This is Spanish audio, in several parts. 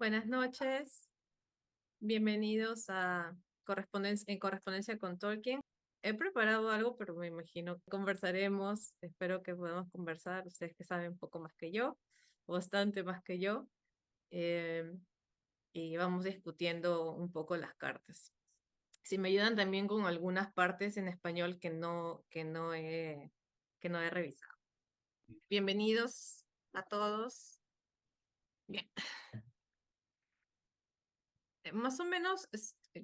Buenas noches, bienvenidos a en correspondencia con Tolkien. He preparado algo, pero me imagino que conversaremos. Espero que podamos conversar. Ustedes que saben un poco más que yo, bastante más que yo, eh, y vamos discutiendo un poco las cartas. Si me ayudan también con algunas partes en español que no he revisado. Bienvenidos a todos. Bien. Más o menos,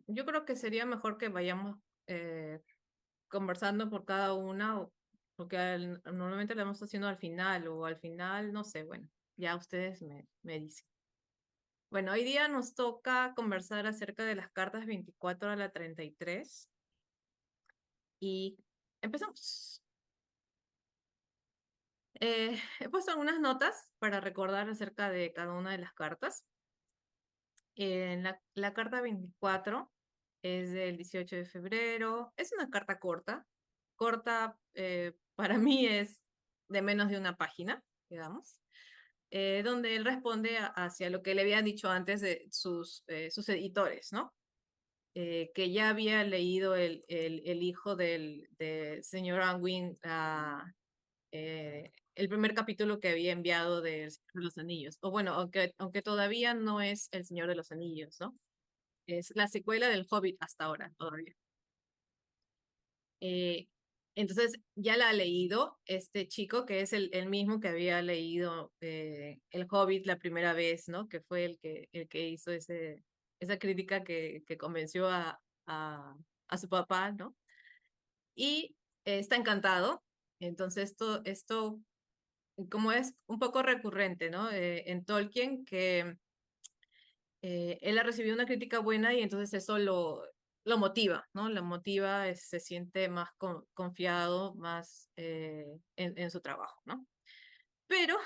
yo creo que sería mejor que vayamos eh, conversando por cada una, porque normalmente lo vamos haciendo al final, no sé, bueno, ya ustedes me dicen. Bueno, hoy día nos toca conversar acerca de las cartas 24 a la 33 y empezamos. He puesto algunas notas para recordar acerca de cada una de las cartas. En la carta 24 es del 18 de febrero. Es una carta corta. Corta, para mí es de menos de una página, digamos, donde él responde hacia lo que le habían dicho antes de sus editores, ¿no? Que ya había leído el hijo del señor Anwin el primer capítulo que había enviado de El Señor de los Anillos. O bueno, aunque todavía no es El Señor de los Anillos, ¿no? Es la secuela del Hobbit hasta ahora, todavía. Eh, entonces, ya la ha leído este chico, que es el mismo que había leído El Hobbit la primera vez, ¿no? Que fue el que hizo esa crítica que convenció a su papá, ¿no? Y está encantado. Entonces, esto como es un poco recurrente, ¿no? En Tolkien, que él ha recibido una crítica buena y entonces eso lo motiva, ¿no? Lo motiva, se siente más confiado, más en su trabajo, ¿no? Pero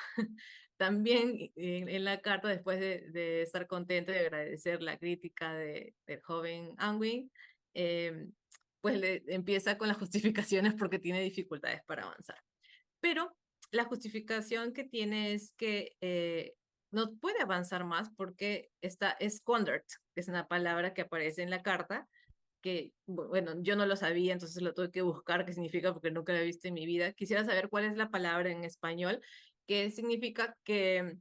también en la carta, después de estar contento y agradecer la crítica del joven Anwin, eh, pues empieza con las justificaciones porque tiene dificultades para avanzar. Pero la justificación que tiene es que no puede avanzar más porque está squandered, que es una palabra que aparece en la carta, que, bueno, yo no lo sabía, entonces lo tuve que buscar qué significa porque nunca lo he visto en mi vida. Quisiera saber cuál es la palabra en español, que significa que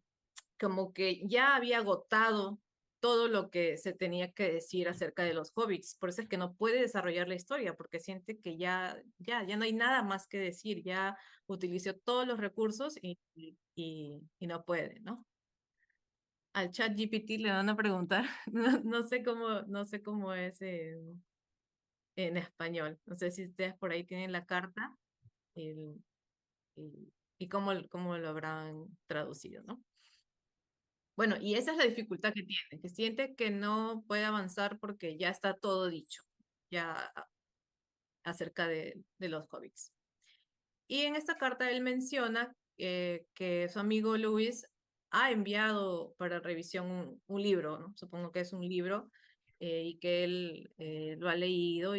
como que ya había agotado todo lo que se tenía que decir acerca de los hobbits. Por eso es que no puede desarrollar la historia, porque siente que ya no hay nada más que decir, ya utilizó todos los recursos y no puede, ¿no? Al chat GPT le van a preguntar, no sé cómo es en español. No sé si ustedes por ahí tienen la carta el- y cómo lo habrán traducido, ¿no? Bueno, y esa es la dificultad que tiene, que siente que no puede avanzar porque ya está todo dicho, ya acerca de los hobbits. Y en esta carta él menciona que su amigo Luis ha enviado para revisión un libro, ¿no? Supongo que es un libro, y que él lo ha leído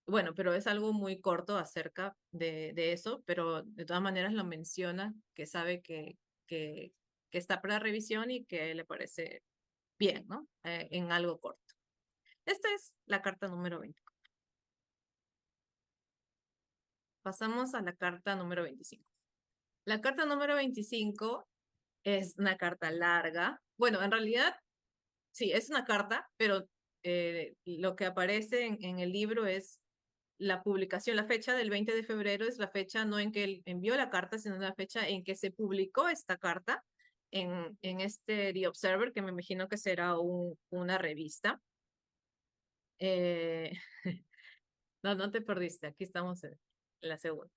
bueno, pero es algo muy corto acerca de eso, pero de todas maneras lo menciona, que sabe que, que está para revisión y que le parece bien, ¿no? En algo corto. Esta es la carta número 20. Pasamos a la carta número 25. La carta número 25 es una carta larga. Bueno, en realidad, sí, es una carta, pero lo que aparece en el libro es la publicación, la fecha del 20 de febrero es la fecha no en que él envió la carta, sino la fecha en que se publicó esta carta en este The Observer, que me imagino que será una revista. Eh, no te perdiste, aquí estamos en la segunda.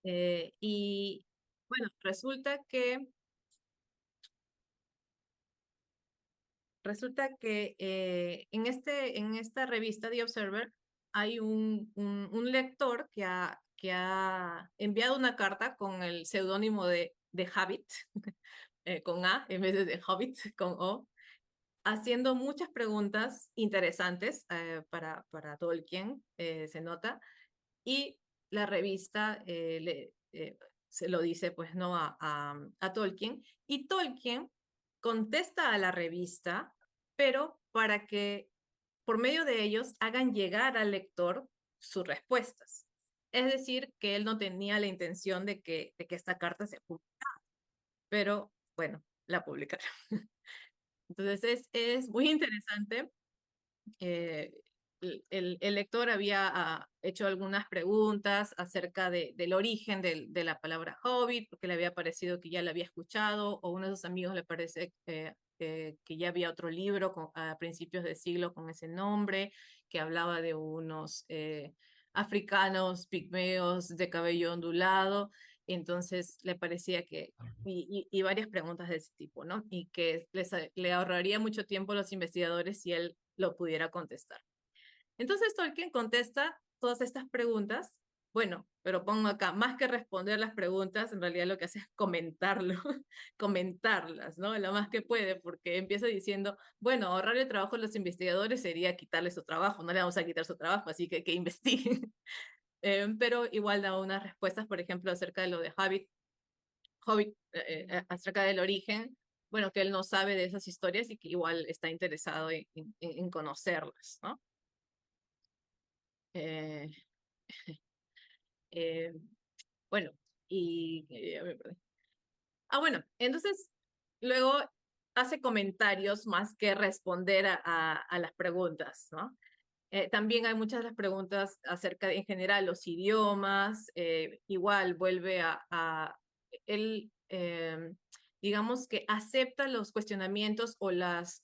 Y bueno, resulta que en esta revista The Observer hay un lector que ha enviado una carta con el seudónimo de Habit, con A en vez de Hobbit, con O, haciendo muchas preguntas interesantes para Tolkien, se nota, y la revista se lo dice, pues, no a Tolkien, y Tolkien contesta a la revista, pero para que por medio de ellos hagan llegar al lector sus respuestas. Es decir, que él no tenía la intención de que esta carta se publicara, pero bueno, la publicaron. Entonces es muy interesante. eh, el lector había hecho algunas preguntas acerca del origen de la palabra hobbit, porque le había parecido que ya la había escuchado, o uno de sus amigos le parece que ya había otro libro a principios de siglo con ese nombre, que hablaba de unos africanos pigmeos de cabello ondulado. Entonces le parecía que, y varias preguntas de ese tipo, ¿no? Y que le ahorraría mucho tiempo a los investigadores si él lo pudiera contestar. Entonces Tolkien contesta todas estas preguntas. Bueno, pero pongo acá, más que responder las preguntas, en realidad lo que hace es comentarlo, comentarlas, ¿no? Lo más que puede, porque empieza diciendo, bueno, ahorrar el trabajo a los investigadores sería quitarles su trabajo, no le vamos a quitar su trabajo, así que investiguen. Pero igual da unas respuestas, por ejemplo, acerca de lo de Hobbit, acerca del origen, bueno, que él no sabe de esas historias y que igual está interesado en conocerlas, ¿no? Eh, eh, bueno, a ver, perdón. Bueno, entonces luego hace comentarios más que responder a las preguntas, ¿no? También hay muchas de las preguntas acerca de, en general, los idiomas. Igual vuelve él, digamos que acepta los cuestionamientos o las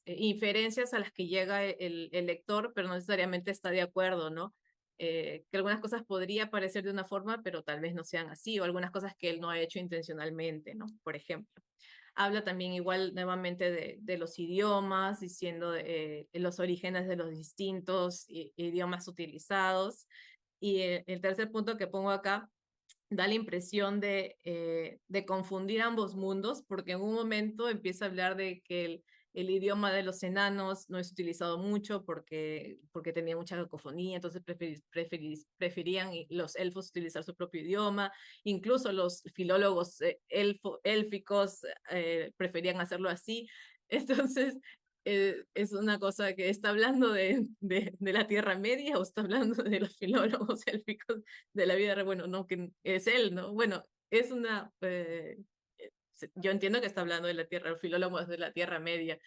inferencias a las que llega el lector, pero no necesariamente está de acuerdo, ¿no? Que algunas cosas podría parecer de una forma, pero tal vez no sean así, o algunas cosas que él no ha hecho intencionalmente, ¿no? Por ejemplo. Habla también igual nuevamente de los idiomas, diciendo los orígenes de los distintos idiomas utilizados. Y el tercer punto que pongo acá da la impresión de confundir ambos mundos, porque en un momento empieza a hablar de que el idioma de los enanos no es utilizado mucho porque tenía mucha cacofonía, entonces preferían los elfos utilizar su propio idioma, incluso los filólogos élficos preferían hacerlo así. Entonces, es una cosa que está hablando de la Tierra Media o está hablando de los filólogos élficos de la vida, bueno, no, que es él, ¿no? Bueno, es una, yo entiendo que está hablando de la Tierra, los filólogos de la Tierra Media,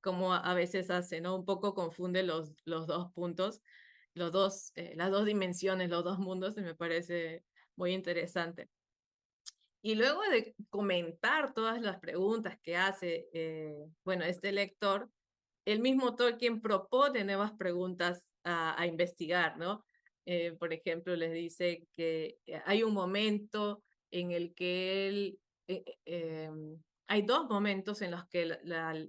como a veces hace, ¿no? Un poco confunde los dos puntos, las dos dimensiones, los dos mundos, y me parece muy interesante. Y luego de comentar todas las preguntas que hace, bueno, este lector, el mismo Tolkien propone nuevas preguntas a investigar, ¿no? Por ejemplo, les dice que hay un momento en el que hay dos momentos en los que la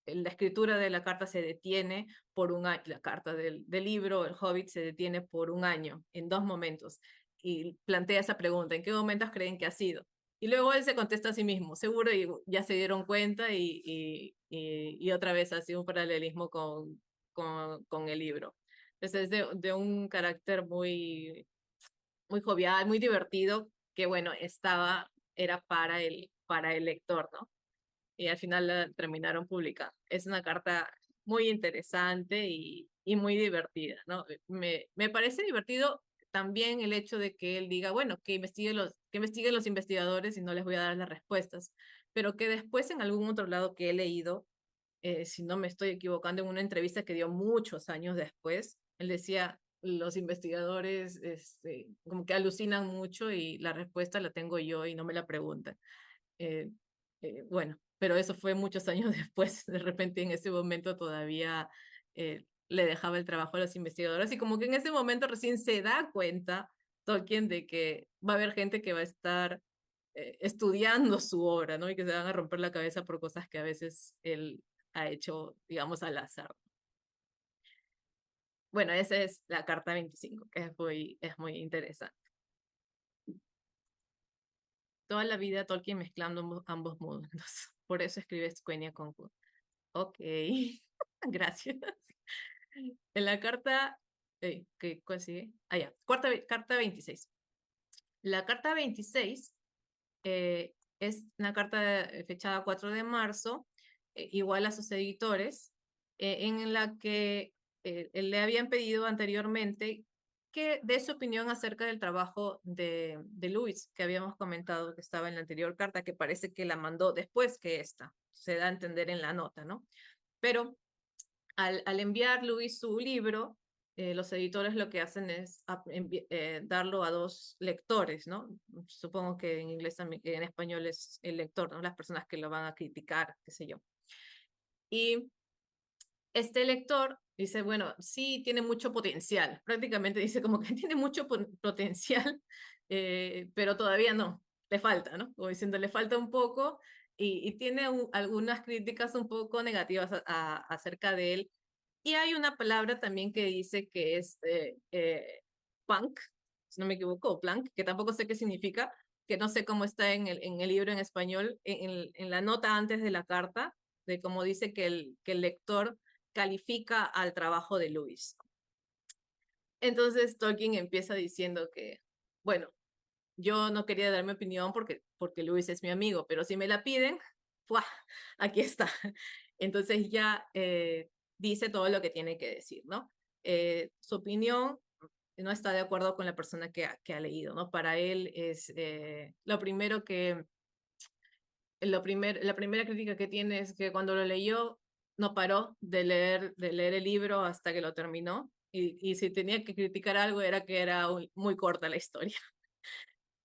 escritura de la carta se detiene por un año, la carta del libro, el Hobbit, se detiene por un año, en dos momentos, y plantea esa pregunta, ¿en qué momentos creen que ha sido? Y luego él se contesta a sí mismo, seguro y ya se dieron cuenta y otra vez hace un paralelismo con el libro. Entonces es de un carácter muy jovial, muy divertido, que bueno, era para el lector, ¿no? Y al final la terminaron publicando. Es una carta muy interesante y muy divertida, ¿no? Me parece divertido también el hecho de que él diga, bueno, que investiguen los investigadores y no les voy a dar las respuestas, pero que después en algún otro lado que he leído, si no me estoy equivocando, en una entrevista que dio muchos años después, él decía, los investigadores como que alucinan mucho y la respuesta la tengo yo y no me la preguntan. Eh, bueno, pero eso fue muchos años después, de repente en ese momento todavía le dejaba el trabajo a los investigadores y como que en ese momento recién se da cuenta Tolkien de que va a haber gente que va a estar estudiando su obra, ¿no? Y que se van a romper la cabeza por cosas que a veces él ha hecho, digamos, al azar. Bueno, esa es la carta 25, que es muy interesante. Toda la vida Tolkien mezclando ambos mundos. Por eso escribe Quenya con Q. Ok, gracias. En la carta, ¿cuál sigue? Ya, carta 26. La carta 26 es una carta fechada 4 de marzo, igual a sus editores, en la que le habían pedido anteriormente que dé su opinión acerca del trabajo de Luis, que habíamos comentado que estaba en la anterior carta, que parece que la mandó después que esta, se da a entender en la nota, ¿no? Pero al enviar Luis su libro, los editores lo que hacen es darlo a dos lectores, ¿no? Supongo que en inglés también, en español es el lector, ¿no? Las personas que lo van a criticar, qué sé yo. Y este lector dice, bueno, sí, tiene mucho potencial. Prácticamente dice como que tiene mucho potencial, pero todavía no, le falta, ¿no? Como diciendo, le falta un poco y tiene algunas críticas un poco negativas acerca de él. Y hay una palabra también que dice que es punk, si no me equivoco, o plank, que tampoco sé qué significa, que no sé cómo está en el libro en español, en la nota antes de la carta, de cómo dice que el lector califica al trabajo de Lewis. Entonces Tolkien empieza diciendo que, bueno, yo no quería dar mi opinión porque Lewis es mi amigo, pero si me la piden, ¡fua! Aquí está. Entonces ya dice todo lo que tiene que decir, ¿no? Su opinión no está de acuerdo con la persona que ha leído, ¿no? Para él es lo primero que, la primera crítica que tiene es que cuando lo leyó no paró de leer el libro hasta que lo terminó. Y si tenía que criticar algo era que era muy corta la historia.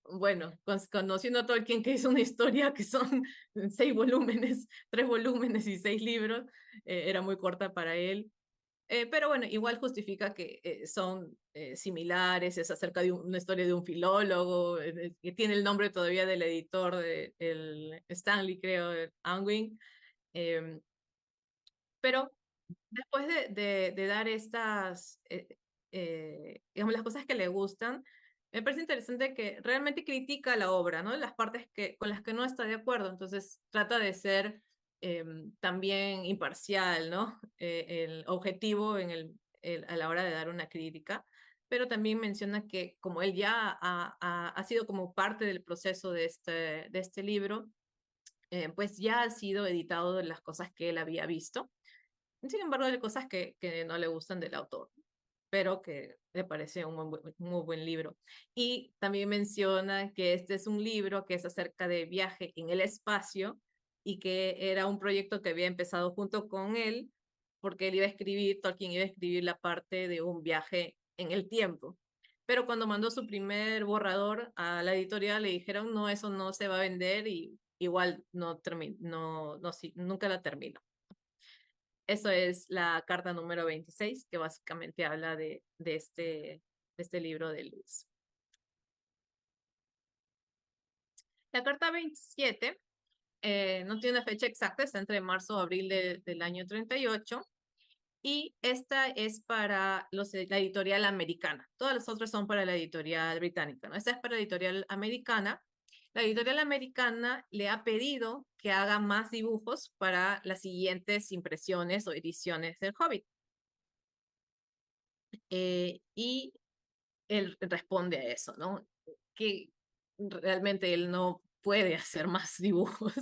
Bueno, conociendo a Tolkien, que hizo una historia que son 6 volúmenes, 3 volúmenes y 6 libros, era muy corta para él. Pero bueno, igual justifica que son similares, es acerca de una historia de un filólogo, que tiene el nombre todavía del editor, el Stanley, creo, Unwin. Eh, pero después de dar estas, digamos, las cosas que le gustan, me parece interesante que realmente critica la obra, ¿no? Las partes con las que no está de acuerdo, entonces trata de ser también imparcial, ¿no? El objetivo a la hora de dar una crítica, pero también menciona que como él ya ha sido como parte del proceso de este libro, pues ya ha sido editado de las cosas que él había visto. Sin embargo, hay cosas que no le gustan del autor, pero que le parece un muy buen libro. Y también menciona que este es un libro que es acerca de viaje en el espacio y que era un proyecto que había empezado junto con él, porque él iba a escribir, Tolkien iba a escribir la parte de un viaje en el tiempo. Pero cuando mandó su primer borrador a la editorial, le dijeron, no, eso no se va a vender y igual nunca la terminó. Eso es la carta número 26, que básicamente habla de este libro de Luz. La carta 27 no tiene una fecha exacta, está entre marzo y abril del año 38, y esta es para la editorial americana. Todas las otras son para la editorial británica, ¿no? Esta es para la editorial americana. La editorial americana le ha pedido que haga más dibujos para las siguientes impresiones o ediciones del Hobbit. Y él responde a eso, ¿no? Que realmente él no puede hacer más dibujos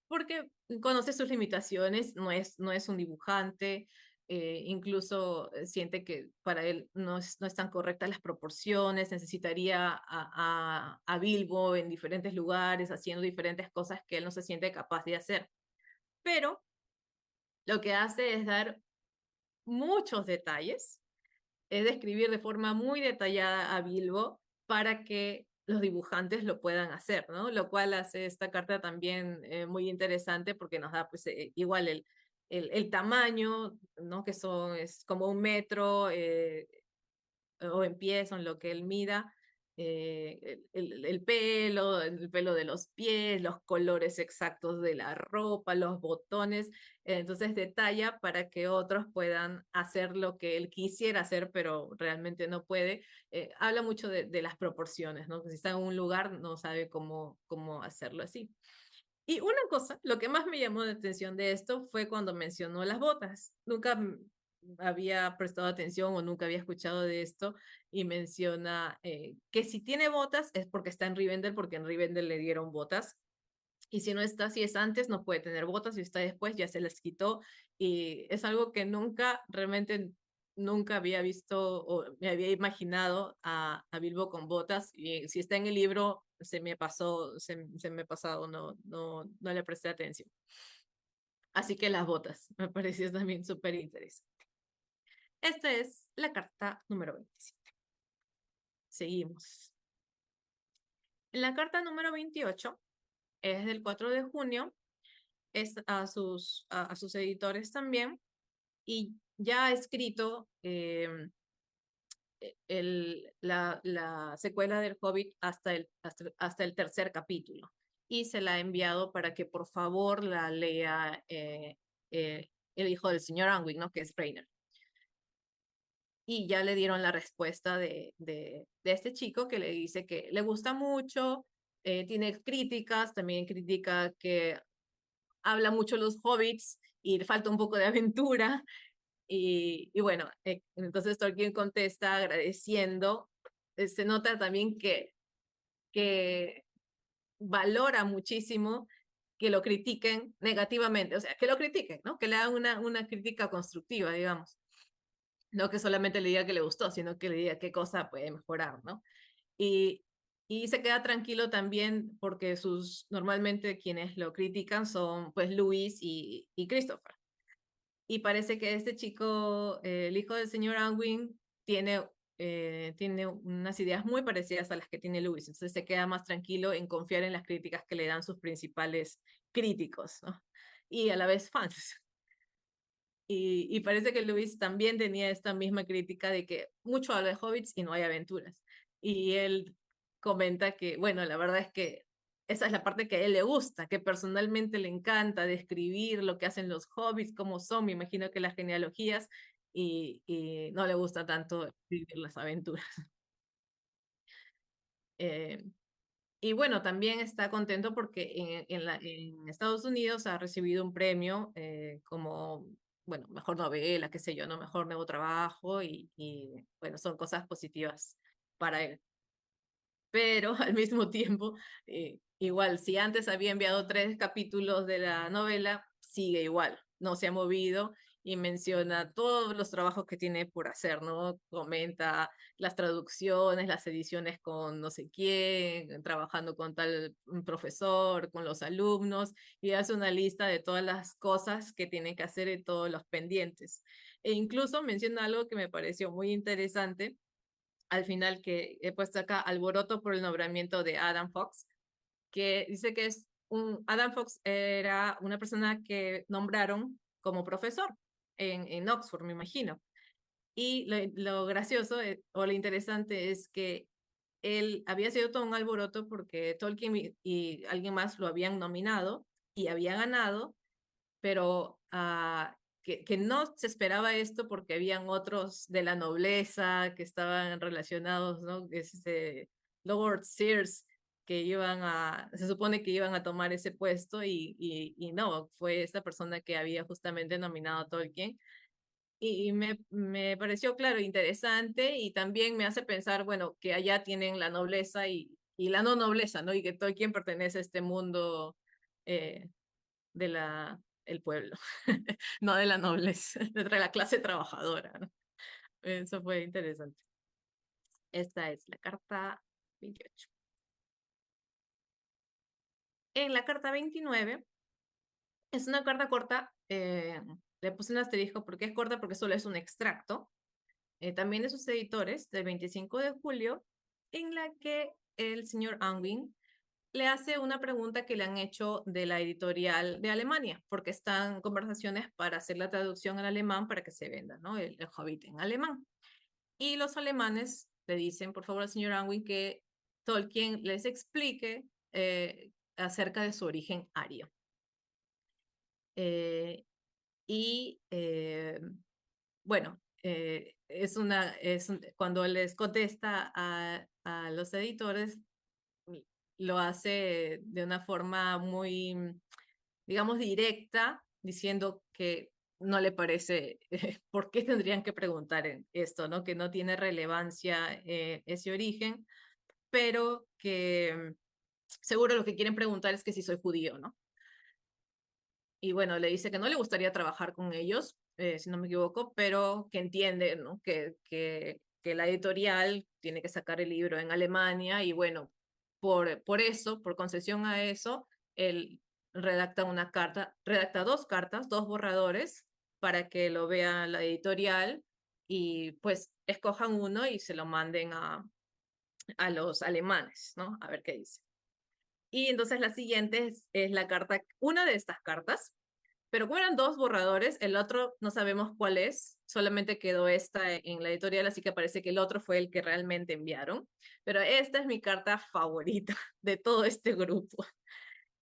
porque conoce sus limitaciones, no es un dibujante, incluso siente que para él no están correctas las proporciones, necesitaría a Bilbo en diferentes lugares, haciendo diferentes cosas que él no se siente capaz de hacer. Pero lo que hace es dar muchos detalles, es describir de forma muy detallada a Bilbo para que los dibujantes lo puedan hacer, ¿no? Lo cual hace esta carta también muy interesante porque nos da pues igual el tamaño, ¿no? Que es como 1 metro, o en pies, o en lo que él mida, el pelo de los pies, los colores exactos de la ropa, los botones, entonces detalla para que otros puedan hacer lo que él quisiera hacer, pero realmente no puede. Habla mucho de las proporciones, ¿no? Que si está en un lugar no sabe cómo hacerlo así. Y una cosa, lo que más me llamó la atención de esto fue cuando mencionó las botas. Nunca había prestado atención o nunca había escuchado de esto y menciona que si tiene botas es porque está en Rivendell, porque en Rivendell le dieron botas. y si no está, si es antes, no puede tener botas, si está después, ya se las quitó, y es algo que nunca, realmente nunca había visto o me había imaginado a Bilbo con botas, y si está en el libro, se me pasó, se me ha pasado, no le presté atención. Así que las botas, me pareció también súper interesante. Esta es la carta número 27. Seguimos. La carta número 28 es del 4 de junio, es a sus editores también, y ya ha escrito la secuela del Hobbit hasta el tercer capítulo, y se la ha enviado para que por favor la lea el hijo del señor Anwick, ¿no? Que es Reiner. Y ya le dieron la respuesta de este chico, que le dice que le gusta mucho, tiene críticas, también critica que habla mucho los hobbits y le falta un poco de aventura. Y bueno, entonces Tolkien contesta agradeciendo. Se nota también que valora muchísimo que lo critiquen negativamente, o sea, que lo critiquen, ¿no? Que le hagan una crítica constructiva, digamos. No que solamente le diga que le gustó, sino que le diga qué cosa puede mejorar, ¿no? Y, y se queda tranquilo también porque normalmente quienes lo critican son pues Luis y Christopher. Y parece que este chico, el hijo del señor Anwin, tiene unas ideas muy parecidas a las que tiene Luis. Entonces se queda más tranquilo en confiar en las críticas que le dan sus principales críticos, ¿no? Y a la vez fans. Y parece que Luis también tenía esta misma crítica de que mucho habla de hobbits y no hay aventuras. Y él comenta que, bueno, la verdad es que esa es la parte que a él le gusta, que personalmente le encanta describir lo que hacen los hobbits, cómo son, me imagino que las genealogías, y no le gusta tanto vivir las aventuras. Eh, y bueno, también está contento porque en Estados Unidos ha recibido un premio como, bueno, mejor novela, qué sé yo, no mejor nuevo trabajo, y bueno, son cosas positivas para él. Pero al mismo tiempo, igual, si antes había enviado 3 capítulos de la novela, sigue igual, no se ha movido, y menciona todos los trabajos que tiene por hacer, ¿no? Comenta las traducciones, las ediciones con no sé quién, trabajando con tal profesor, con los alumnos, y hace una lista de todas las cosas que tiene que hacer y todos los pendientes. E incluso menciona algo que me pareció muy interesante al final, que he puesto acá: alboroto por el nombramiento de Adam Fox, que dice que Adam Fox era una persona que nombraron como profesor en Oxford, me imagino. Y lo gracioso o lo interesante es que él había sido todo un alboroto porque Tolkien y alguien más lo habían nominado y había ganado, pero que no se esperaba esto porque habían otros de la nobleza que estaban relacionados, ¿no? Lord Sears, que se supone que iban a tomar ese puesto, y no, fue esta persona que había justamente nominado a Tolkien. Y me pareció, claro, interesante, y también me hace pensar, bueno, que allá tienen la nobleza y la no nobleza, ¿no? Y que Tolkien pertenece a este mundo eh, de el pueblo, no de la nobleza, de la clase trabajadora, ¿no? Eso fue interesante. Esta es la carta 28. En la carta 29, es una carta corta, le puse un asterisco porque es corta, porque solo es un extracto, también de sus editores, del 25 de julio, en la que el señor Anwin le hace una pregunta que le han hecho de la editorial de Alemania, porque están conversaciones para hacer la traducción al alemán para que se venda, ¿no? El Hobbit en alemán. Y los alemanes le dicen, por favor, al señor Anwin, que Tolkien les explique acerca de su origen ario. Y bueno, cuando les contesta a los editores, lo hace de una forma muy, digamos, directa, diciendo que no le parece, ¿por qué tendrían que preguntar en esto, ¿no? Que no tiene relevancia ese origen, pero seguro lo que quieren preguntar es que si soy judío, ¿no? Y bueno, le dice que no le gustaría trabajar con ellos, si no me equivoco, pero que entiende, ¿no? Que la editorial tiene que sacar el libro en Alemania y bueno, por eso, por concesión a eso, él redacta una carta, redacta dos cartas, dos borradores para que lo vea la editorial y pues escojan uno y se lo manden a los alemanes, ¿no? A ver qué dice. Y entonces la siguiente es la carta, una de estas cartas, pero como eran dos borradores, el otro no sabemos cuál es, solamente quedó esta en la editorial, así que parece que el otro fue el que realmente enviaron. Pero esta es mi carta favorita de todo este grupo.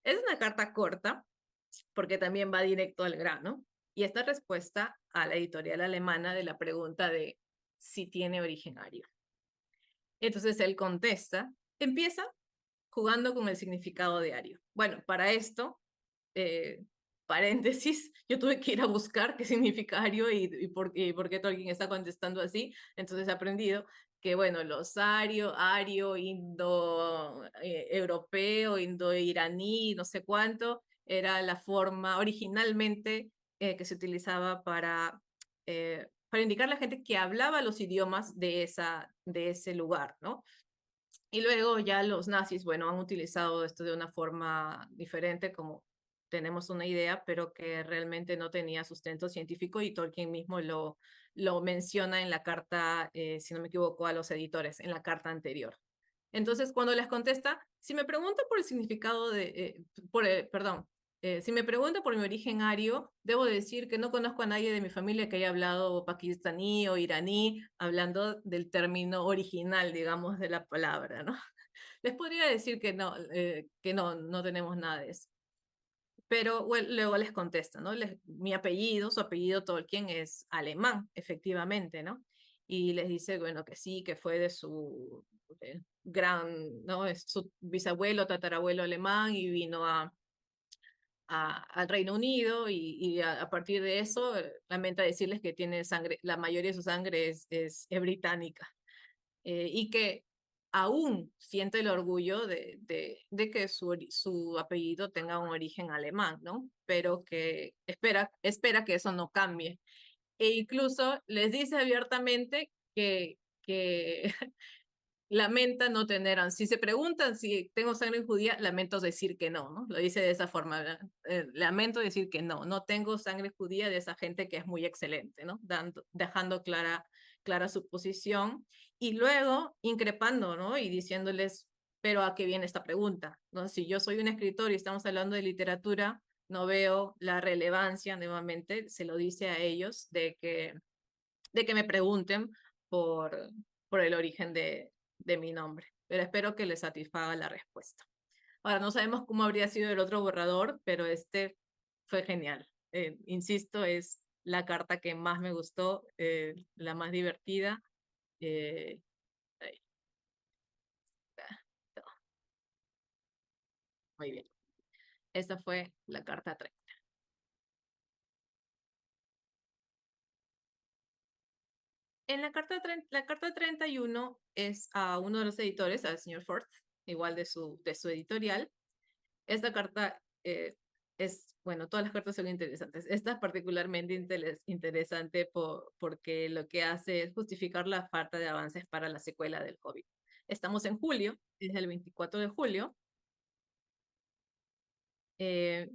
Es una carta corta, porque también va directo al grano, y esta respuesta a la editorial alemana de la pregunta de si tiene originario. Entonces él contesta, empieza jugando con el significado diario. Bueno, para esto eh, paréntesis, yo tuve que ir a buscar qué significario y por qué Tolkien está contestando así. Entonces he aprendido que, bueno, los ario, europeo, indo-iraní, no sé cuánto, era la forma originalmente que se utilizaba para indicar a la gente que hablaba los idiomas de ese lugar, ¿no? Y luego ya los nazis, bueno, han utilizado esto de una forma diferente, como tenemos una idea, pero que realmente no tenía sustento científico y Tolkien mismo lo menciona en la carta, si no me equivoco, a los editores, en la carta anterior. Entonces, cuando les contesta, si me pregunta por el significado perdón, si me pregunta por mi origen ario, debo decir que no conozco a nadie de mi familia que haya hablado pakistaní o iraní, hablando del término original, digamos, de la palabra, ¿no? Les podría decir que no, no tenemos nada de eso. Pero bueno, luego les contesta, ¿no? Mi apellido, su apellido Tolkien es alemán, efectivamente, ¿no? Y les dice, bueno, que sí, que fue de su gran, ¿no? Es su bisabuelo, tatarabuelo alemán y vino al Reino Unido y a partir de eso lamenta decirles que tiene sangre, la mayoría de su sangre es británica y que aún siente el orgullo de que su apellido tenga un origen alemán, ¿no? Pero que espera que eso no cambie. E incluso les dice abiertamente que lamenta no tener, si se preguntan si tengo sangre judía, lamento decir que no, ¿no? Lo dice de esa forma, lamento decir que no, no tengo sangre judía de esa gente que es muy excelente, ¿no? Dejando clara su posición y luego increpando, ¿no? Y diciéndoles, pero ¿a qué viene esta pregunta? ¿No? Si yo soy un escritor y estamos hablando de literatura, no veo la relevancia, nuevamente, se lo dice a ellos, de que me pregunten por, por el origen de mi nombre, pero espero que les satisfaga la respuesta. Ahora, no sabemos cómo habría sido el otro borrador, pero este fue genial. Insisto, es la carta que más me gustó, la más divertida. Eh, ahí está. Muy bien. Esta fue la carta 3. En la carta 31 es a uno de los editores, al señor Ford, igual de su editorial. Esta carta bueno, todas las cartas son interesantes. Esta es particularmente interesante porque lo que hace es justificar la falta de avances para la secuela del Hobbit. Estamos en julio, es el 24 de julio, eh,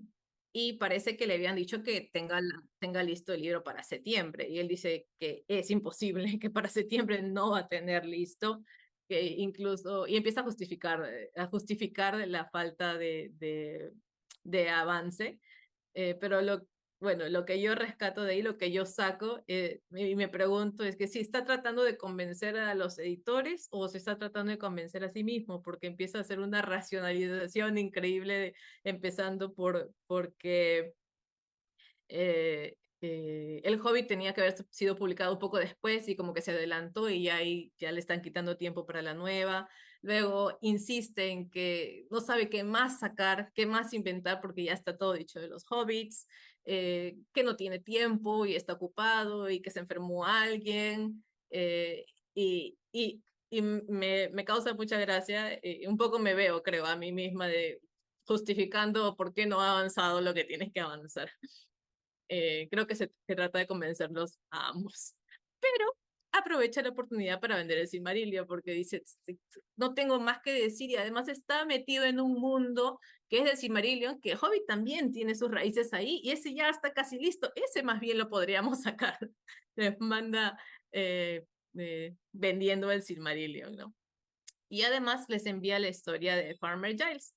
y parece que le habían dicho que tenga listo el libro para septiembre, y él dice que es imposible, que para septiembre no va a tener listo, que incluso, y empieza a justificar la falta de avance, pero bueno, lo que yo rescato de ahí, lo que yo saco y me pregunto es que si está tratando de convencer a los editores o se está tratando de convencer a sí mismo, porque empieza a hacer una racionalización increíble, empezando porque El Hobbit tenía que haber sido publicado un poco después y como que se adelantó y ya ahí ya le están quitando tiempo para la nueva. Luego insiste en que no sabe qué más sacar, qué más inventar porque ya está todo dicho de los hobbits, que no tiene tiempo y está ocupado y que se enfermó alguien. Y y me causa mucha gracia, un poco me veo, creo, a mí misma de justificando por qué no ha avanzado lo que tienes que avanzar. Creo que se trata de convencerlos a ambos. Pero aprovecha la oportunidad para vender el Silmarillion porque dice, no tengo más que decir y además está metido en un mundo que es del Silmarillion, que Hobbit también tiene sus raíces ahí y ese ya está casi listo, ese más bien lo podríamos sacar. Les manda vendiendo el Silmarillion, ¿no? Y además les envía la historia de Farmer Giles,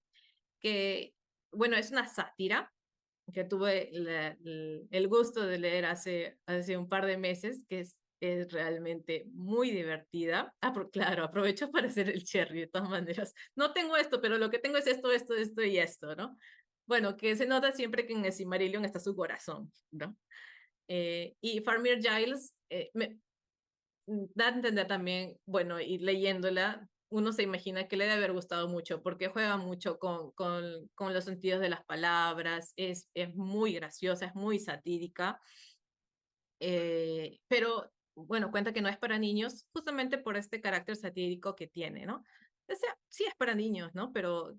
que, bueno, es una sátira que tuve el gusto de leer hace un par de meses, que es realmente muy divertida. Ah, claro, aprovecho para hacer el cherry de todas maneras. No tengo esto, pero lo que tengo es esto, esto y esto, ¿no? Bueno, que se nota siempre que en el Silmarillion está su corazón, ¿no? Y Farmer Giles da a entender también, bueno, y leyéndola, uno se imagina que le debe haber gustado mucho, porque juega mucho con los sentidos de las palabras, es muy graciosa, es muy satírica, pero bueno, cuenta que no es para niños justamente por este carácter satírico que tiene, ¿no? O sea, sí es para niños, ¿no? Pero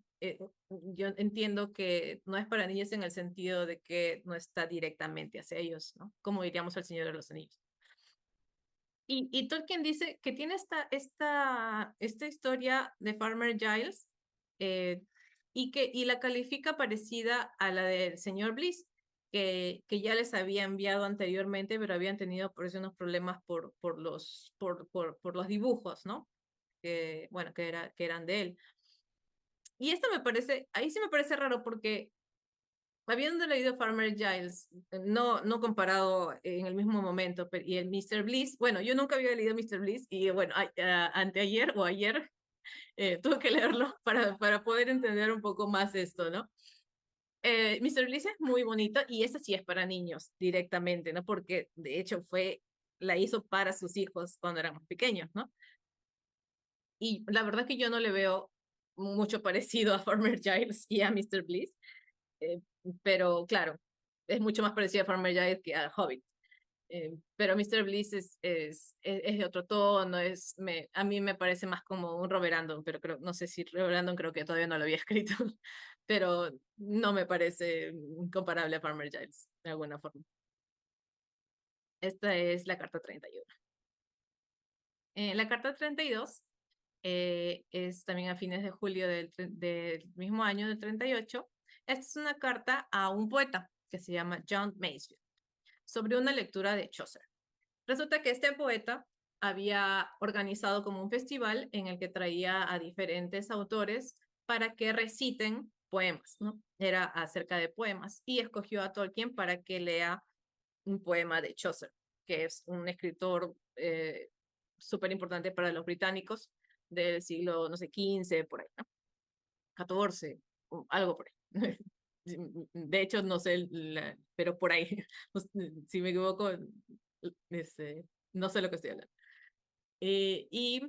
yo entiendo que no es para niños en el sentido de que no está directamente hacia ellos, ¿no? Como diríamos El Señor de los Anillos. Y Tolkien dice que tiene esta historia de Farmer Giles eh, y la califica parecida a la del señor Bliss, que ya les había enviado anteriormente, pero habían tenido por eso unos problemas por los dibujos, ¿no? Bueno, que eran de él. Y esto me parece, ahí sí me parece raro porque habiendo leído Farmer Giles, no comparado en el mismo momento, y el Mr. Bliss, bueno, yo nunca había leído Mr. Bliss y bueno, anteayer o ayer tuve que leerlo para poder entender un poco más esto, ¿no? Mr. Bliss es muy bonito y esa sí es para niños directamente, ¿no? Porque de hecho la hizo para sus hijos cuando eran más pequeños, ¿no? Y la verdad que yo no le veo mucho parecido a Farmer Giles y a Mr. Bliss. Eh, pero claro, es mucho más parecido a Farmer Giles que a Hobbit. Pero Mr. Bliss es de otro tono, a mí me parece más como un Robert Andon, pero no sé si Robert Andon creo que todavía no lo había escrito, pero no me parece comparable a Farmer Giles, de alguna forma. Esta es la carta 31. La carta 32 es también a fines de julio del mismo año, del 38. Esta es una carta a un poeta que se llama John Masefield sobre una lectura de Chaucer. Resulta que este poeta había organizado como un festival en el que traía a diferentes autores para que reciten poemas, ¿no? Era acerca de poemas y escogió a Tolkien para que lea un poema de Chaucer, que es un escritor súper importante para los británicos del siglo, no sé, 15, por ahí, ¿no? 14, algo por ahí. De hecho, no sé, pero por ahí, si me equivoco, no sé lo que estoy hablando. Eh, y,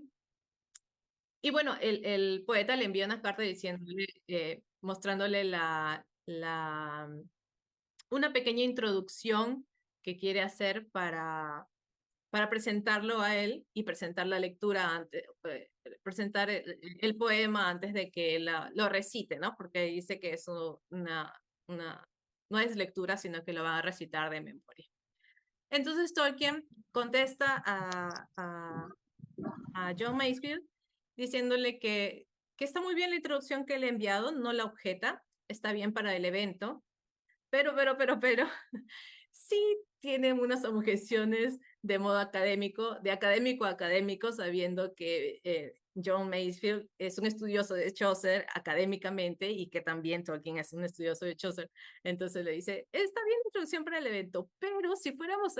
y bueno, el poeta le envía una carta diciéndole, mostrándole una pequeña introducción que quiere hacer para presentarlo a él y presentar la lectura antes, presentar el poema antes de que lo recite, ¿no? Porque dice que es una, no es lectura, sino que lo va a recitar de memoria. Entonces Tolkien contesta a John Masefield diciéndole que está muy bien la introducción que le he enviado, no la objeta, está bien para el evento, pero, sí tienen unas objeciones de modo académico, de académico a académico, sabiendo que John Masefield es un estudioso de Chaucer académicamente y que también Tolkien es un estudioso de Chaucer. Entonces le dice, está bien la introducción para el evento, pero si fuéramos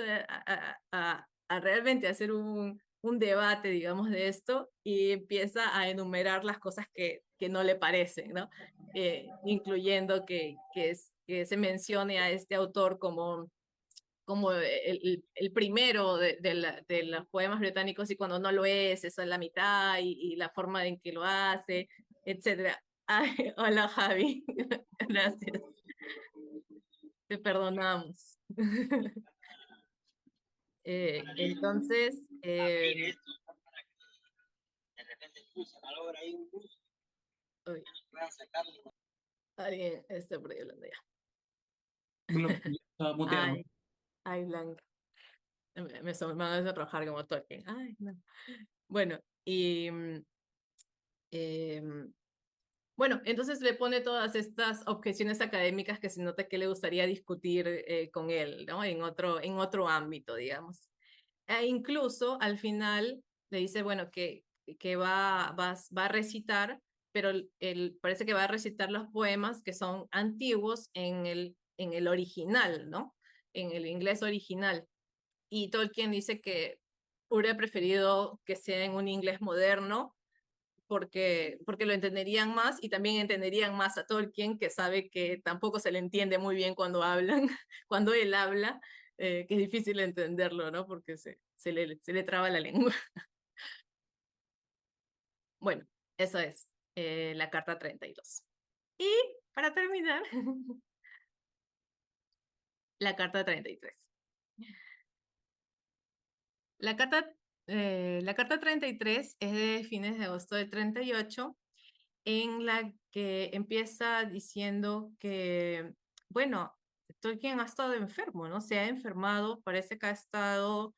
a realmente hacer un debate, digamos, de esto, y empieza a enumerar las cosas que no le parecen, ¿no? Incluyendo que se mencione a este autor como el primero de los poemas británicos y cuando no lo es, eso es la mitad y la forma en que lo hace, etcétera. Ay, hola Javi, gracias, te perdonamos. Entonces, Uy, alguien está por ahí hablando ya. Estaba muteado. Ay, ay, Blanca. Me van a desarrojar como Tolkien. Ay, no. Bueno, y em, bueno, entonces le pone todas estas objeciones académicas que se nota que le gustaría discutir con él, ¿no? En otro ámbito, digamos. E incluso al final le dice, bueno, que va a recitar, pero parece que va a recitar los poemas que son antiguos en el original, ¿no? En el inglés original. Y Tolkien dice que hubiera preferido que sea en un inglés moderno porque lo entenderían más y también entenderían más a Tolkien, que sabe que tampoco se le entiende muy bien cuando hablan, cuando él habla, que es difícil entenderlo, ¿no? Porque se le traba la lengua. Bueno, eso es la carta 32. Y para terminar, la carta 33. La carta, la carta 33 es de fines de agosto de 38 en la que empieza diciendo que, bueno, Tolkien ha estado enfermo, ¿no? Se ha enfermado, parece que ha estado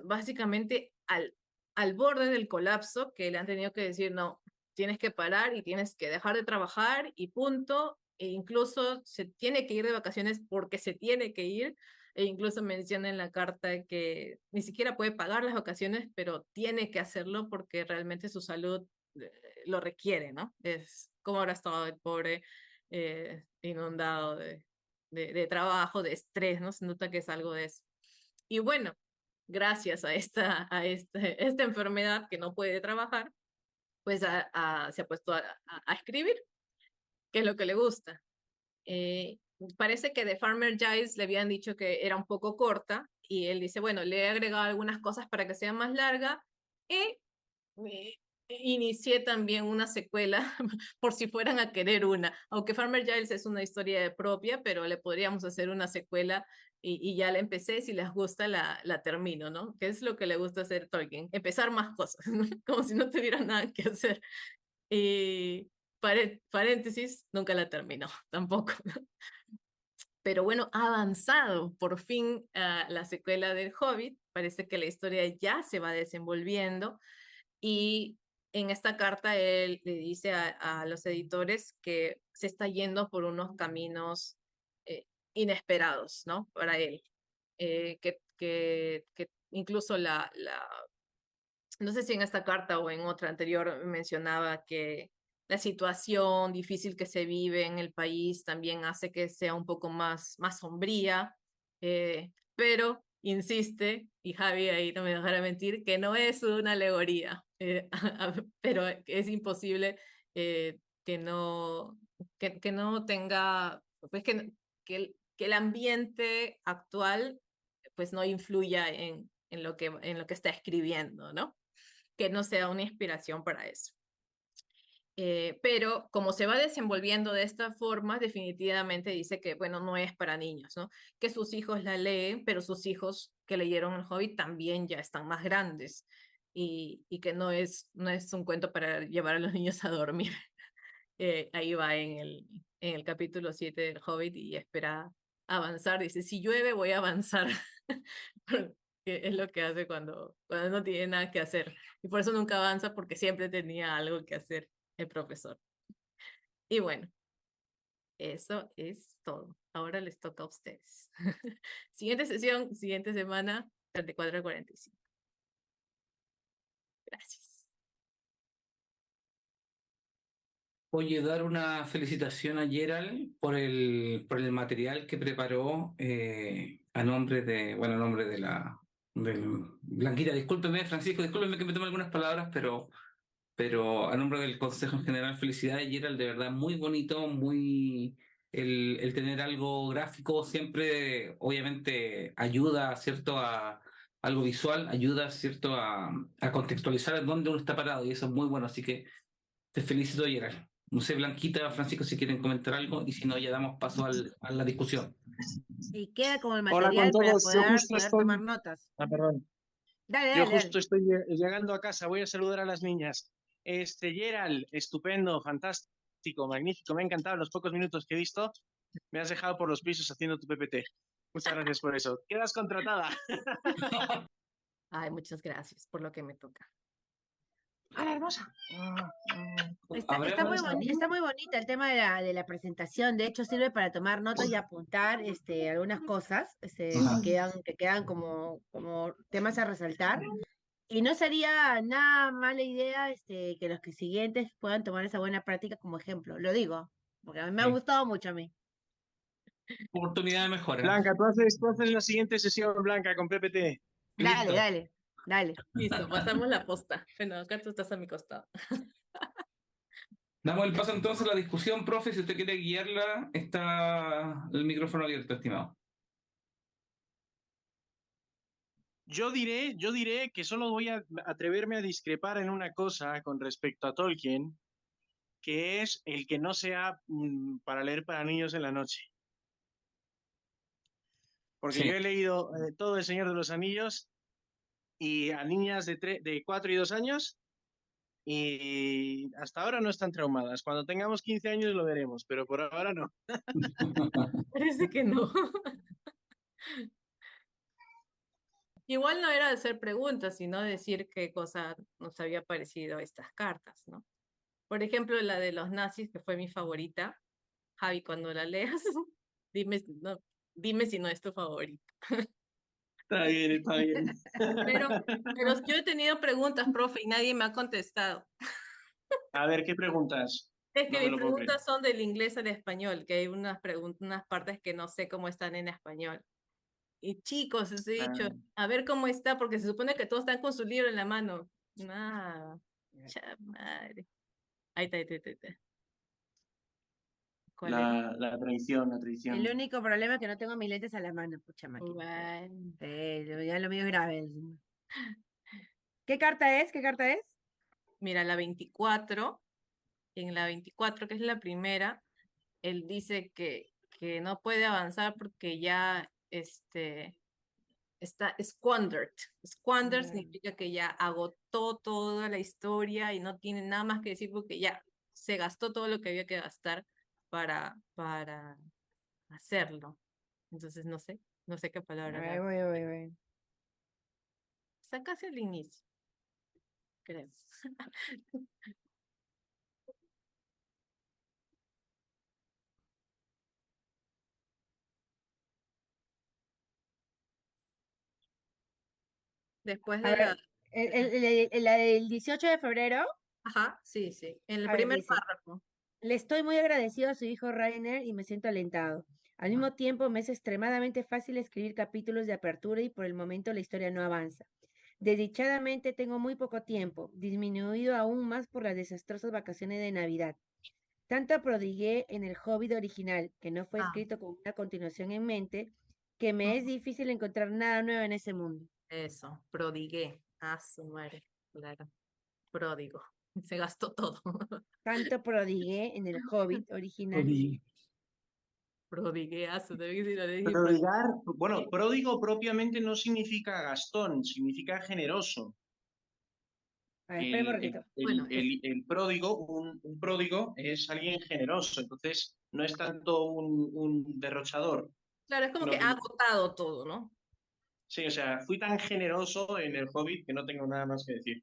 básicamente al borde del colapso, que le han tenido que decir, no, tienes que parar y tienes que dejar de trabajar y punto, e incluso se tiene que ir de vacaciones porque se tiene que ir, e incluso menciona en la carta que ni siquiera puede pagar las vacaciones, pero tiene que hacerlo porque realmente su salud lo requiere, ¿no? Es como habrá estado el pobre inundado de trabajo, de estrés, ¿no? Se nota que es algo de eso. Y bueno, gracias esta enfermedad que no puede trabajar, pues se ha puesto a escribir, que es lo que le gusta. Eh, Parece que de Farmer Giles le habían dicho que era un poco corta y él dice, bueno, le he agregado algunas cosas para que sea más larga y inicié también una secuela por si fueran a querer una, aunque Farmer Giles es una historia propia, pero le podríamos hacer una secuela y ya la empecé, si les gusta la termino, ¿no? Que es lo que le gusta hacer Tolkien, empezar más cosas, ¿no? Como si no tuviera nada que hacer. Y paréntesis, nunca la terminó, tampoco. Pero bueno, ha avanzado por fin la secuela del Hobbit, parece que la historia ya se va desenvolviendo y en esta carta él le dice a los editores que se está yendo por unos caminos inesperados, ¿no? Para él. Que incluso no sé si en esta carta o en otra anterior mencionaba que la situación difícil que se vive en el país también hace que sea un poco más sombría, pero insiste, y Javi ahí no me dejará mentir, que no es una alegoría, pero es imposible que que no tenga, pues que el ambiente actual pues no influya en lo que está escribiendo, ¿no? Que no sea una inspiración para eso. Pero como se va desenvolviendo de esta forma, definitivamente dice que, bueno, no es para niños, ¿no? Que sus hijos la leen, pero sus hijos que leyeron El Hobbit también ya están más grandes y que no es un cuento para llevar a los niños a dormir. Ahí va en el capítulo 7 del Hobbit y espera avanzar. Dice, si llueve voy a avanzar. Que es lo que hace cuando no tiene nada que hacer. Y por eso nunca avanza porque siempre tenía algo que hacer el profesor. Y bueno, eso es todo. Ahora les toca a ustedes. Siguiente sesión, siguiente semana, 34 a 45. Gracias. Oye, dar una felicitación a Gerald por el material que preparó a nombre de, bueno, a nombre de Blanquita, discúlpeme, Francisco, discúlpeme que me tome algunas palabras, pero a nombre del Consejo en General, felicidades, Gerald, de verdad, muy bonito, muy... El tener algo gráfico siempre, obviamente, ayuda, ¿cierto?, a algo visual, ayuda, ¿cierto?, a contextualizar dónde uno está parado, y eso es muy bueno, así que te felicito, Gerald. No sé, Blanquita, Francisco, si quieren comentar algo, y si no, ya damos paso a la discusión. Y queda como el Hola con material para todos, yo justo poder tomar estoy, notas. perdón, Dale, yo dale, dale. justo estoy llegando a casa, voy a saludar a las niñas. Gerald, estupendo, fantástico, magnífico, me ha encantado los pocos minutos que he visto. Me has dejado por los pisos haciendo tu PPT. Muchas gracias por eso. Quedas contratada. Ay, muchas gracias por lo que me toca. ¡Hola, hermosa! Está muy bonita el tema de la presentación. De hecho, sirve para tomar notas y apuntar algunas cosas Ajá. que quedan como temas a resaltar. Y no sería nada mala idea que los que siguientes puedan tomar esa buena práctica como ejemplo. Lo digo, porque a mí me ha Sí. gustado mucho a mí. Oportunidad de mejora. Blanca, tú haces la siguiente sesión, Blanca, con PPT. Dale, Listo. dale, dale. Listo, pasamos la posta. Bueno, acá tú estás a mi costado. Damos el paso entonces a la discusión, profe. Si usted quiere guiarla, está el micrófono abierto, estimado. Yo diré que solo voy a atreverme a discrepar en una cosa con respecto a Tolkien, que es el que no sea para leer para niños en la noche. Porque Sí. yo he leído todo El Señor de los Anillos y a niñas de 4 y 2 años y hasta ahora no están traumadas. Cuando tengamos 15 años lo veremos, pero por ahora no. Parece que no. Igual no era de hacer preguntas, sino decir qué cosa nos había parecido estas cartas, ¿no? Por ejemplo, la de los nazis, que fue mi favorita. Javi, cuando la leas, dime si no es tu favorita. Está bien, está bien. Pero yo he tenido preguntas, profe, y nadie me ha contestado. A ver, ¿qué preguntas? Es que No me mis lo puedo creer. preguntas son del inglés al español, que hay unas partes que no sé cómo están en español. Y chicos, les he dicho, a ver cómo está, porque se supone que todos están con su libro en la mano. Nada, madre. Ahí está, ahí está, ahí está. ¿Cuál es? La traición, la traición. El único problema es que no tengo mis lentes a la mano, pucha máquina. Bueno. Ya lo mío es grave. ¿Qué carta es? ¿Qué carta es? Mira, la 24, en la 24, que es la primera, él dice que no puede avanzar porque ya está squandered. Squandered significa que ya agotó toda la historia y no tiene nada más que decir porque ya se gastó todo lo que había que gastar para hacerlo. Entonces no sé qué palabra hablar. Voy. Está casi al inicio, creo. Después A de la... ver, la del 18 de febrero, Ajá, sí, sí. En el a ver, primer dice, párrafo. le estoy muy agradecido a su hijo Rainer y me siento alentado. Al mismo tiempo, me es extremadamente fácil escribir capítulos de apertura y por el momento la historia no avanza. Desdichadamente tengo muy poco tiempo, disminuido aún más por las desastrosas vacaciones de Navidad. Tanto prodigué en el Hobbit original, que no fue Ah, escrito con una continuación en mente, que me es ujú. difícil encontrar nada nuevo en ese mundo. Eso, prodigué. Ah, su madre, claro. Pródigo. Se gastó todo. Tanto prodigué en el Hobbit original. Prodigué, debe decir, lo dije, Prodigar, bueno, pródigo propiamente no significa Gastón, significa generoso. A ver, espera un ratito. Bueno, El pródigo, un pródigo es alguien generoso, entonces no es tanto un derrochador. claro, es como Lo que que- ha agotado todo, ¿no? sí, o sea, fui tan generoso en el Hobbit que no tengo nada más que decir.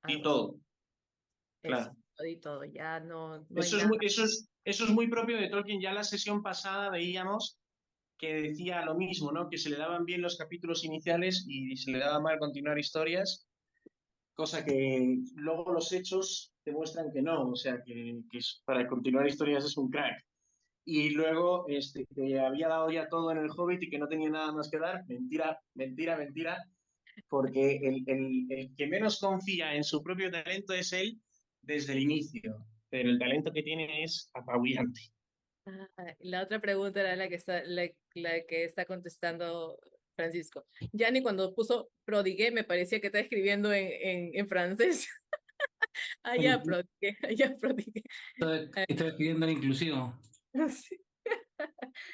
Y Algo así. todo, Eso, claro. y todo, ya no hay nada. Eso es muy propio de Tolkien. Ya la sesión pasada veíamos que decía lo mismo, ¿no? Que se le daban bien los capítulos iniciales y se le daba mal continuar historias, cosa que luego los hechos demuestran que no, o sea, para continuar historias es un crack. Y luego que había dado ya todo en el Hobbit y que no tenía nada más que dar, mentira, mentira, mentira, porque el que menos confía en su propio talento es él desde el inicio, pero el talento que tiene es apabullante. La otra pregunta era la que está contestando Francisco. Ya ni cuando puso prodigué me parecía que está escribiendo en francés. Allá prodigué, allá prodigué. Estoy escribiendo en inclusivo. Sí.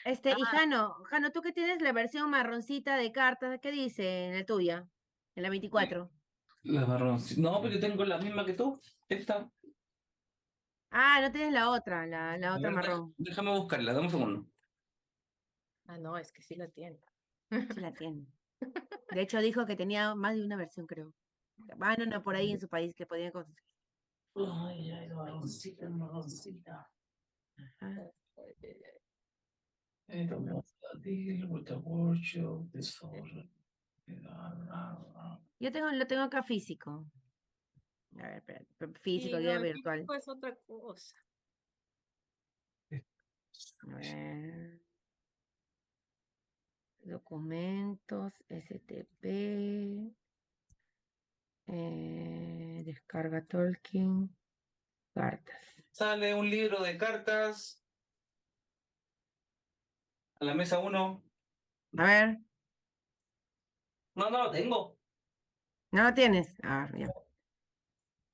Y Jano, tú que tienes la versión marroncita de cartas, ¿qué dice en la tuya? En la 24. La marrón. No, pero yo tengo la misma que tú. Esta. Ah, no tienes la otra, la A otra ver, marrón. déjame buscarla, dame un segundo. Ah, no, es que sí la tiene. Sí la tiene. De hecho, dijo que tenía más de una versión, creo. Ah, no, por ahí en su país que podían conseguir. Ay, ay, la marroncita, la marroncita. Ajá. Deal with the workshop, disorder. Yo lo tengo acá físico. A ver, espérate, físico, Sí, guía no, el virtual. físico es otra cosa. A ver. Documentos, STP. Descarga Tolkien. Cartas. Sale un libro de cartas a la mesa 1. A ver, No, no lo tengo. ¿no lo tienes? A ver, ya.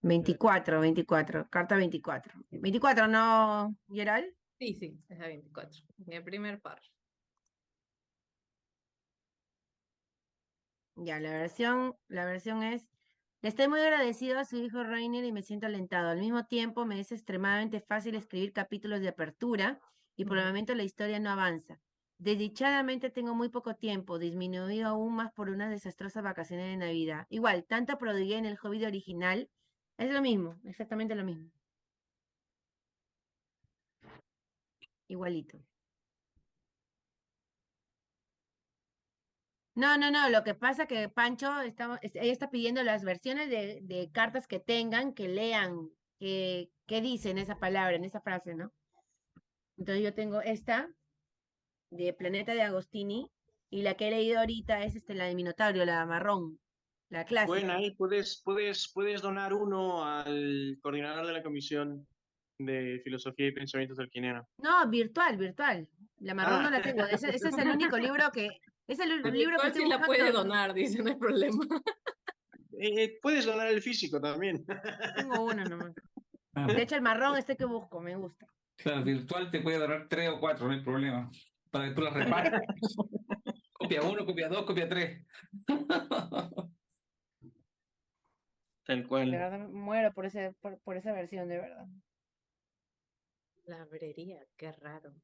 24, carta 24. 24, ¿no, Gerald? Sí, sí, es la 24. En el primer par. Ya, la versión es, le estoy muy agradecido a su hijo Rainer y me siento alentado. Al mismo tiempo, me es extremadamente fácil escribir capítulos de apertura y por el momento la historia no avanza. Desdichadamente tengo muy poco tiempo, disminuido aún más por unas desastrosas vacaciones de Navidad. Igual, tanto prodigué en el Hobbit original, es lo mismo, exactamente lo mismo. Igualito. No, lo que pasa que Pancho, ella está pidiendo las versiones de cartas que tengan, que lean, qué dice en esa palabra, en esa frase, ¿no? Entonces yo tengo esta de Planeta de Agostini y la que he leído ahorita es la de Minotauro, la marrón, la Bueno, clásica. ahí puedes donar uno al coordinador de la Comisión de Filosofía y Pensamiento Tolkieniano. No, virtual. La marrón no Ah, la tengo. Ese es el único libro es el La libro que virtual estoy sí la puede buscando. donar, dice, no hay problema. puedes donar el físico también. Tengo uno nomás. Ah, De hecho, el marrón que busco, me gusta. claro, virtual te puede durar 3 o 4, no hay problema. Para que tú las repares. Copia 1, copia 2, copia 3. Tal De cual. verdad, muero por esa versión, de verdad. La brería, qué raro.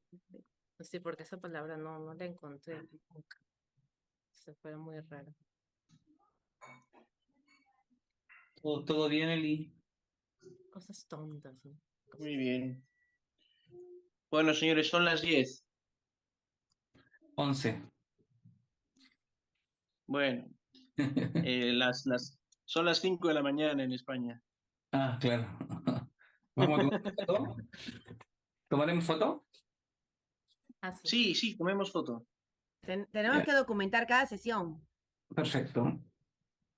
No sé, porque esa palabra no la encontré nunca. Se fue muy raro. Todo bien, Eli. Cosas tontas, ¿no? Muy bien. Bueno, señores, son las 10. 11. Bueno, son las 5 de la mañana en España. Ah, claro. ¿Vamos a tomar foto? ¿Tomaremos foto? Ah, sí. Sí, sí, tomemos foto. Tenemos Ya, que documentar cada sesión. perfecto.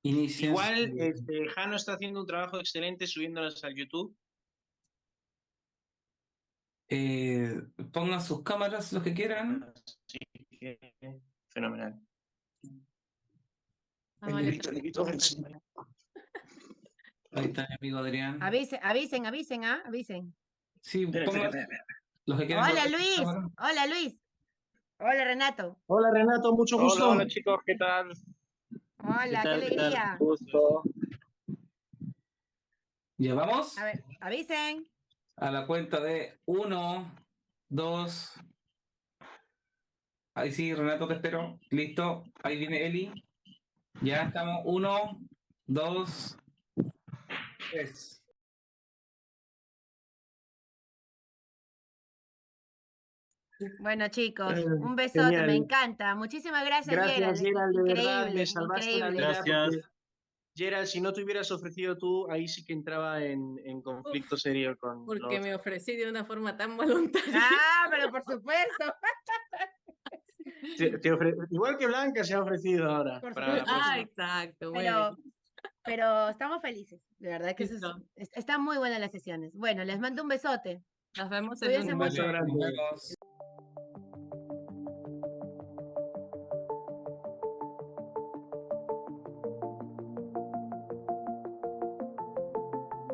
Inicia. Igual, Jano está haciendo un trabajo excelente subiéndolas al YouTube. Pongan sus cámaras los que quieran. Así que, fenomenal. Ah, vale, creo que puedo estar por ahí. Ahí está mi amigo Adrián. Avisen. Sí, pongan Espera. los que quieran Hola colocar sus Luis, cámaras. hola Luis, hola Renato, Hola Renato, mucho gusto. Hola chicos, ¿qué tal? ¿Qué hola, qué tal? ¿Qué tal? alegría. Gusto. Ya vamos A ver, avisen. a la cuenta de 1, 2. Ahí sí, Renato, te espero. Listo. Ahí viene Eli. Ya estamos. 1, 2, 3. Bueno chicos, un besote, me Genial. encanta. Muchísimas gracias Gracias, Gerald, Gerald, de verdad, me increíble, salvaste la increíble. vida Gracias. porque, Gerald, si no te hubieras ofrecido tú, ahí sí que entraba en Uf, conflicto serio con lo porque me otro. ofrecí de una forma tan voluntaria. Ah, pero por supuesto, Igual que Blanca se ha ofrecido ahora por para la supuesto. Ah, próxima. exacto, muy bien. Pero estamos felices, de verdad que Listo. están muy buenas las sesiones. Bueno, les mando un besote. Nos vemos el Cuídense lunes. Un beso mucho. Vale, nos grande. vemos.